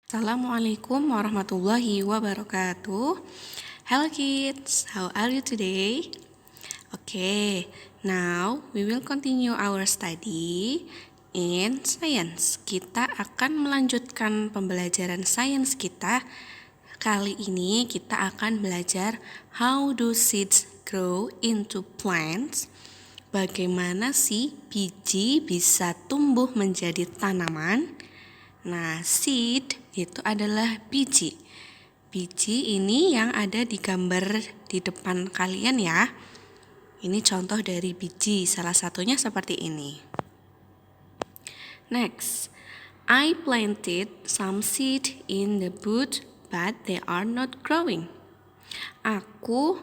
Assalamualaikum warahmatullahi wabarakatuh. Hello kids, how are you today? Okay, now we will continue our study in science. Kita akan melanjutkan pembelajaran sains kita. Kali ini kita akan belajar how do seeds grow into plants. Bagaimana sih biji bisa tumbuh menjadi tanaman? Nah, seed itu adalah biji. Biji ini yang ada di gambar di depan kalian ya. Ini contoh dari biji, salah satunya seperti ini. Next, I planted some seed in the bush, but they are not growing. Aku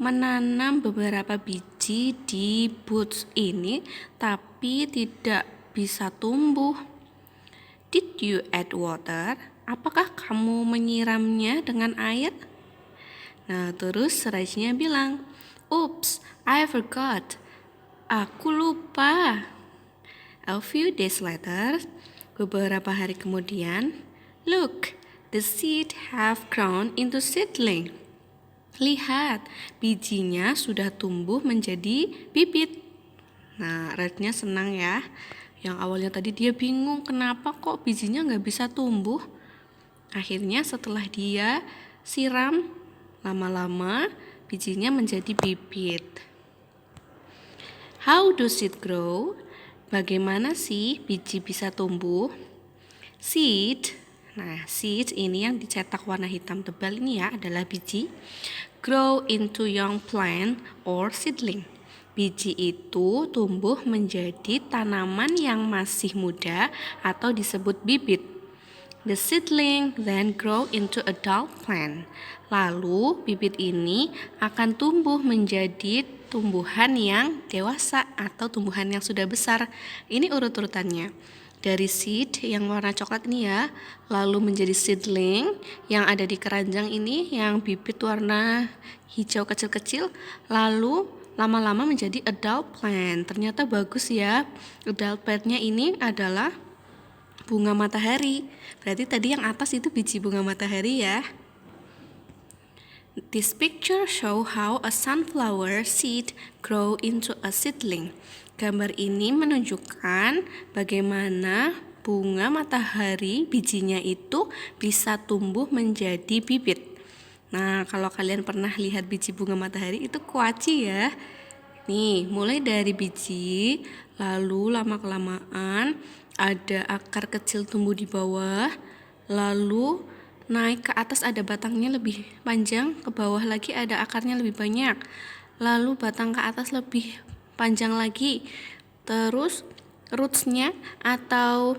menanam beberapa biji di bush ini, tapi tidak bisa tumbuh. Did you add water? Apakah kamu menyiramnya dengan air? Nah, terus Rajnya bilang, "Oops, I forgot." Aku lupa. A few days later, beberapa hari kemudian, look, the seed have grown into seedling. Lihat, bijinya sudah tumbuh menjadi bibit. Nah, Rajnya senang ya. Yang awalnya tadi dia bingung kenapa kok bijinya nggak bisa tumbuh. Akhirnya setelah dia siram, lama-lama bijinya menjadi bibit. How does it grow? Bagaimana sih biji bisa tumbuh? Seed, nah seed ini yang dicetak warna hitam tebal ini ya adalah biji. Grow into young plant or seedling. Biji itu tumbuh menjadi tanaman yang masih muda atau disebut bibit. The seedling then grow into adult plant. Lalu bibit ini akan tumbuh menjadi tumbuhan yang dewasa atau tumbuhan yang sudah besar. Ini urut-urutannya. Dari seed yang warna coklat ini ya, lalu menjadi seedling yang ada di keranjang ini yang bibit warna hijau kecil-kecil, lalu lama-lama menjadi adult plant. Ternyata bagus ya. Adult plantnya ini adalah bunga matahari. Berarti tadi yang atas itu biji bunga matahari ya. This picture show how a sunflower seed grow into a seedling. Gambar ini menunjukkan bagaimana bunga matahari bijinya itu bisa tumbuh menjadi bibit. Nah, kalau kalian pernah lihat biji bunga matahari itu kuaci ya. Nih, mulai dari biji, lalu lama-kelamaan ada akar kecil tumbuh di bawah, lalu naik ke atas ada batangnya lebih panjang, ke bawah lagi ada akarnya lebih banyak, lalu batang ke atas lebih panjang lagi, terus rootsnya atau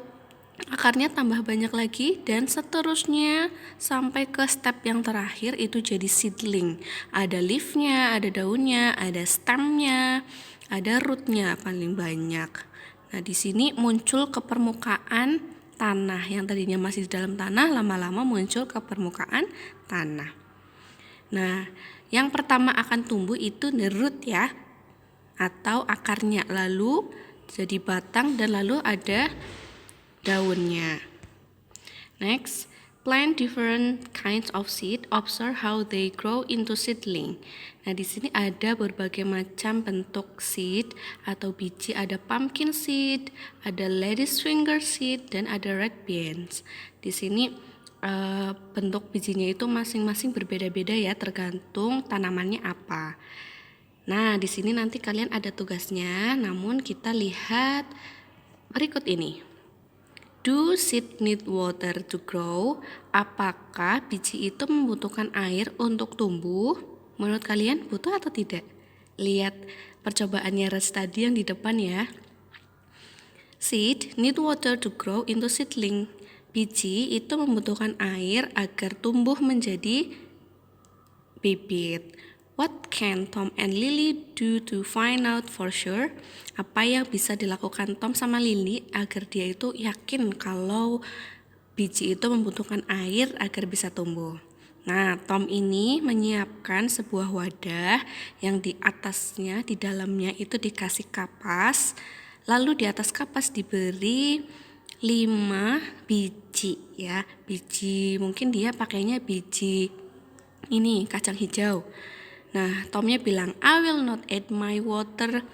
akarnya tambah banyak lagi dan seterusnya sampai ke step yang terakhir itu jadi seedling. Ada leafnya, ada daunnya, ada stemnya, ada rootnya paling banyak. Nah, di sini muncul ke permukaan tanah yang tadinya masih di dalam tanah lama-lama muncul ke permukaan tanah. Nah, yang pertama akan tumbuh itu the root ya atau akarnya, lalu jadi batang dan lalu ada daunnya. Next, plant different kinds of seed. Observe how they grow into seedling. Nah, di sini ada berbagai macam bentuk seed atau biji. Ada pumpkin seed, ada lady's finger seed, dan ada red beans. Di sini bentuk bijinya itu masing-masing berbeda-beda ya, tergantung tanamannya apa. Nah, di sini nanti kalian ada tugasnya. Namun kita lihat berikut ini. Do seed need water to grow? Apakah biji itu membutuhkan air untuk tumbuh? Menurut kalian butuh atau tidak? Lihat percobaannya Res tadi yang di depan ya. Seed need water to grow into seedling. Biji itu membutuhkan air agar tumbuh menjadi bibit. What can Tom and Lily do to find out for sure? Apa yang bisa dilakukan Tom sama Lily agar dia itu yakin kalau biji itu membutuhkan air agar bisa tumbuh? Nah, Tom ini menyiapkan sebuah wadah yang di atasnya, di dalamnya itu dikasih kapas. Lalu di atas kapas diberi 5 biji ya. Biji, mungkin dia pakainya biji ini kacang hijau. Nah, Tomnya bilang, I will not add my water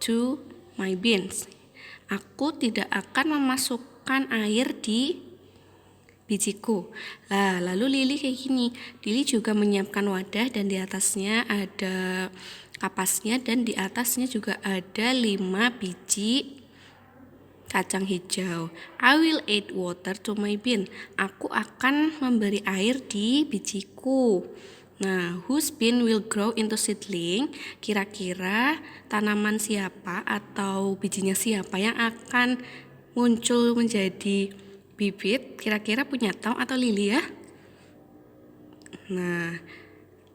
to my beans. Aku tidak akan memasukkan air di bijiku. Nah, lalu Lily kayak gini. Lily juga menyiapkan wadah dan di atasnya ada kapasnya dan di atasnya juga ada 5 biji kacang hijau. I will add water to my bean. Aku akan memberi air di bijiku. Nah, whose bean will grow into seedling? Kira-kira tanaman siapa atau bijinya siapa yang akan muncul menjadi bibit? Kira-kira punya Tom atau Lily ya? Nah,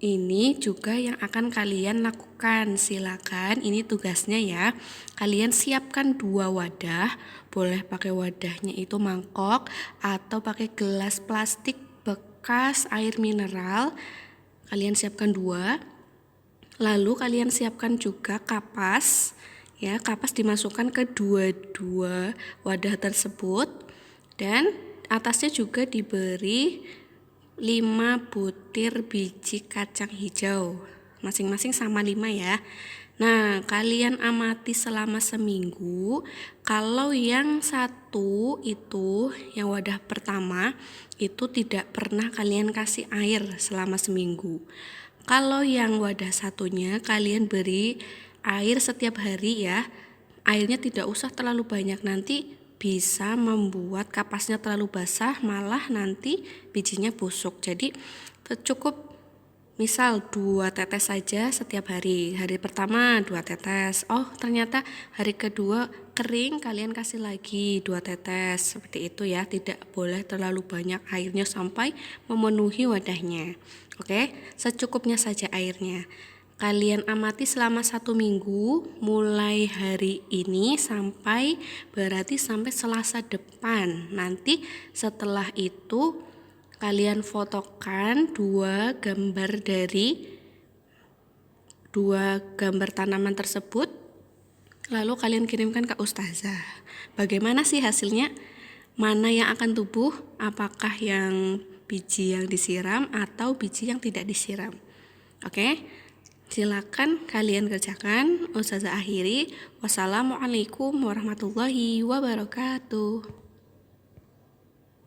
ini juga yang akan kalian lakukan. Silakan, ini tugasnya ya. Kalian siapkan 2 wadah. Boleh pakai wadahnya itu mangkok atau pakai gelas plastik bekas air mineral. Kalian siapkan 2. Lalu kalian siapkan juga kapas. Ya, kapas dimasukkan ke dua wadah tersebut dan atasnya juga diberi 5 butir biji kacang hijau, masing-masing sama 5 ya. Nah, kalian amati selama seminggu. Kalau yang satu itu, yang wadah pertama, itu tidak pernah kalian kasih air selama seminggu. Kalau yang wadah satunya, kalian beri air setiap hari ya. Airnya tidak usah terlalu banyak, nanti bisa membuat kapasnya terlalu basah, malah nanti bijinya busuk. Jadi cukup misal 2 tetes saja setiap hari. Hari pertama 2 tetes. Oh, ternyata hari kedua kering, kalian kasih lagi 2 tetes. Seperti itu ya, tidak boleh terlalu banyak airnya sampai memenuhi wadahnya. Oke, secukupnya saja airnya. Kalian amati selama 1 minggu, mulai hari ini sampai Selasa depan. Nanti setelah itu kalian fotokan 2 gambar dari 2 gambar tanaman tersebut. Lalu kalian kirimkan ke ustazah. Bagaimana sih hasilnya? Mana yang akan tumbuh? Apakah yang biji yang disiram atau biji yang tidak disiram? Oke? Silakan kalian kerjakan. Ustazah akhiri. Wassalamualaikum warahmatullahi wabarakatuh.